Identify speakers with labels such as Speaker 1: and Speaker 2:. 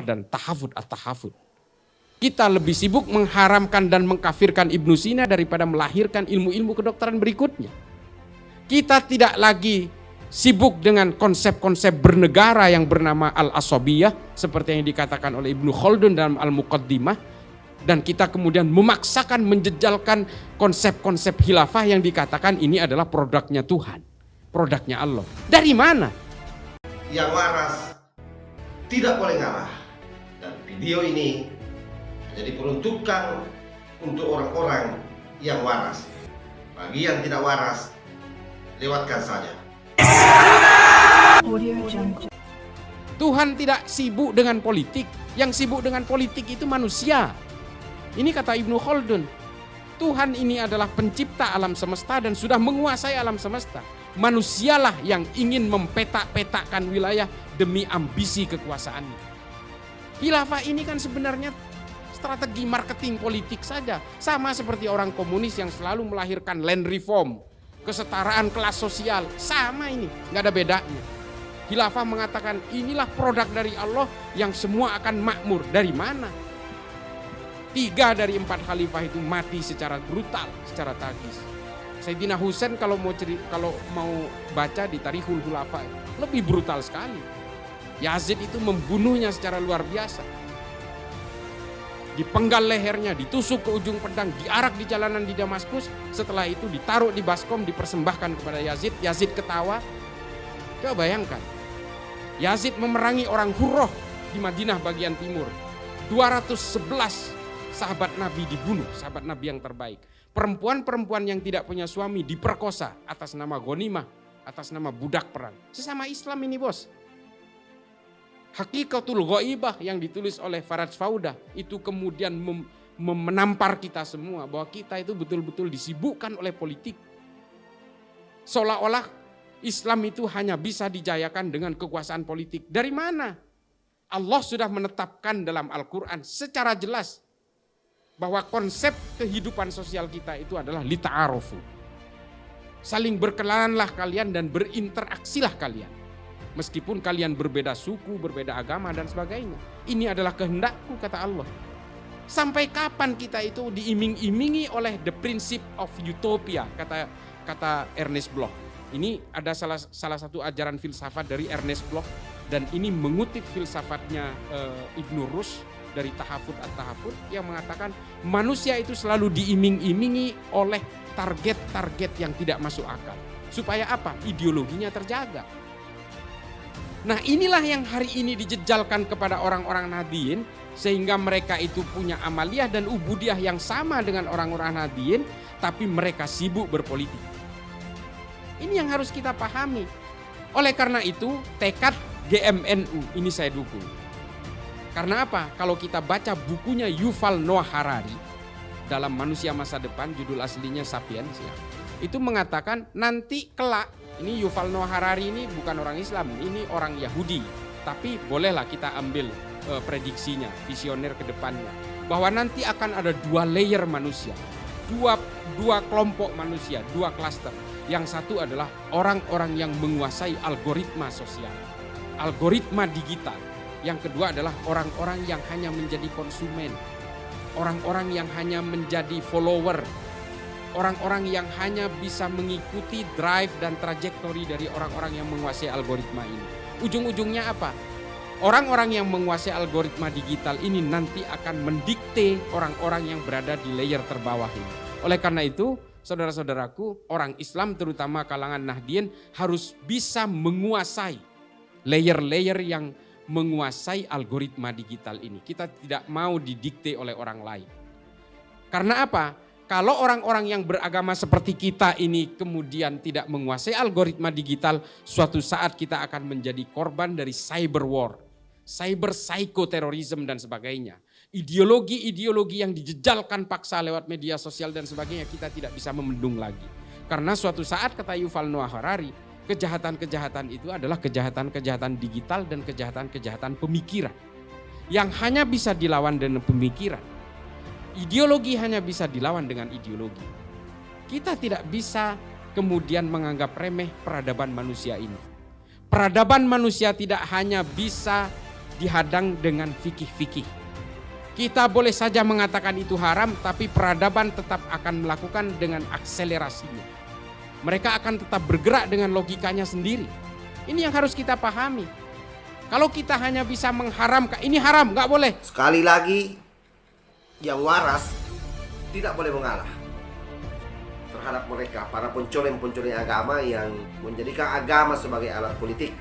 Speaker 1: khilafah dan tahafud at-tahafud. Kita lebih sibuk mengharamkan dan mengkafirkan Ibnu Sina daripada melahirkan ilmu-ilmu kedokteran berikutnya. Kita tidak lagi sibuk dengan konsep-konsep bernegara yang bernama al-asabiyah seperti yang dikatakan oleh Ibnu Khaldun dalam Al-Muqaddimah, dan kita kemudian memaksakan menjejalkan konsep-konsep khilafah yang dikatakan ini adalah produknya Tuhan, produknya Allah. Dari mana?
Speaker 2: Yang waras tidak boleh ngalah, dan video ini hanya diperuntukkan untuk orang-orang yang waras. Bagi yang tidak waras, lewatkan saja.
Speaker 1: Tuhan tidak sibuk dengan politik. Yang sibuk dengan politik itu manusia. Ini kata Ibnu Khaldun. Tuhan ini adalah pencipta alam semesta dan sudah menguasai alam semesta. Manusialah yang ingin mempetak-petakkan wilayah demi ambisi kekuasaannya. Khilafah ini kan sebenarnya strategi marketing politik saja. Sama seperti orang komunis yang selalu melahirkan land reform, kesetaraan kelas sosial. Sama ini, nggak ada bedanya. Khilafah mengatakan inilah produk dari Allah yang semua akan makmur. Dari mana? 3 dari 4 khalifah itu mati secara brutal, secara tragis. Sayyidina Husain kalau mau baca di Tarikhul Khulafa lebih brutal sekali. Yazid itu membunuhnya secara luar biasa. Dipenggal lehernya, ditusuk ke ujung pedang, diarak di jalanan di Damaskus. Setelah itu ditaruh di baskom, dipersembahkan kepada Yazid. Yazid ketawa. Coba bayangkan. Yazid memerangi orang Hurrah di Madinah bagian timur. 211 sahabat Nabi dibunuh, sahabat Nabi yang terbaik. Perempuan-perempuan yang tidak punya suami diperkosa atas nama ghanimah, atas nama budak perang. Sesama Islam ini, bos. Hakikatul Ghaibah yang ditulis oleh Faraj Fauda itu kemudian menampar kita semua bahwa kita itu betul-betul disibukkan oleh politik. Seolah-olah Islam itu hanya bisa dijayakan dengan kekuasaan politik. Dari mana? Allah sudah menetapkan dalam Al-Quran secara jelas bahwa konsep kehidupan sosial kita itu adalah lita'arufu. Saling berkenalanlah kalian dan berinteraksilah kalian. Meskipun kalian berbeda suku, berbeda agama dan sebagainya. Ini adalah kehendakku, kata Allah. Sampai kapan kita itu diiming-imingi oleh the principle of utopia, kata Ernest Bloch. Ini ada salah satu ajaran filsafat dari Ernest Bloch, dan ini mengutip filsafatnya Ibnu Rushd dari Tahafud at-Tahafud yang mengatakan manusia itu selalu diiming-imingi oleh target-target yang tidak masuk akal. Supaya apa? Ideologinya terjaga. Nah, inilah yang hari ini dijejalkan kepada orang-orang Nahdliyin sehingga mereka itu punya amaliyah dan ubudiyah yang sama dengan orang-orang Nahdliyin, tapi mereka sibuk berpolitik. Ini yang harus kita pahami. Oleh karena itu, tekad GMNU ini saya dukung. Karena apa? Kalau kita baca bukunya Yuval Noah Harari dalam Manusia Masa Depan, judul aslinya Sapiens ya, itu mengatakan nanti kelak, ini Yuval Noah Harari ini bukan orang Islam, ini orang Yahudi, tapi bolehlah kita ambil prediksinya, visioner ke depannya, bahwa nanti akan ada 2 layer manusia, dua kelompok manusia, 2 klaster. Yang satu adalah orang-orang yang menguasai algoritma sosial, algoritma digital. Yang kedua adalah orang-orang yang hanya menjadi konsumen, orang-orang yang hanya menjadi follower, orang-orang yang hanya bisa mengikuti drive dan trajektori dari orang-orang yang menguasai algoritma ini. Ujung-ujungnya apa? Orang-orang yang menguasai algoritma digital ini nanti akan mendikte orang-orang yang berada di layer terbawah ini. Oleh karena itu, saudara-saudaraku, orang Islam terutama kalangan Nahdliyin harus bisa menguasai layer-layer yang menguasai algoritma digital ini. Kita tidak mau didikte oleh orang lain. Karena apa? Kalau orang-orang yang beragama seperti kita ini kemudian tidak menguasai algoritma digital, suatu saat kita akan menjadi korban dari cyber war, cyber psychoterrorism dan sebagainya. Ideologi-ideologi yang dijejalkan paksa lewat media sosial dan sebagainya kita tidak bisa membendung lagi. Karena suatu saat kata Yuval Noah Harari, kejahatan-kejahatan itu adalah kejahatan-kejahatan digital dan kejahatan-kejahatan pemikiran yang hanya bisa dilawan dengan pemikiran. Ideologi hanya bisa dilawan dengan ideologi. Kita tidak bisa kemudian menganggap remeh peradaban manusia ini. Peradaban manusia tidak hanya bisa dihadang dengan fikih-fikih. Kita boleh saja mengatakan itu haram, tapi peradaban tetap akan melakukan dengan akselerasinya. Mereka akan tetap bergerak dengan logikanya sendiri. Ini yang harus kita pahami. Kalau kita hanya bisa mengharamkan, ini haram, nggak boleh.
Speaker 2: Sekali lagi, yang waras tidak boleh mengalah terhadap mereka, para pencoleng-pencoleng agama yang menjadikan agama sebagai alat politik.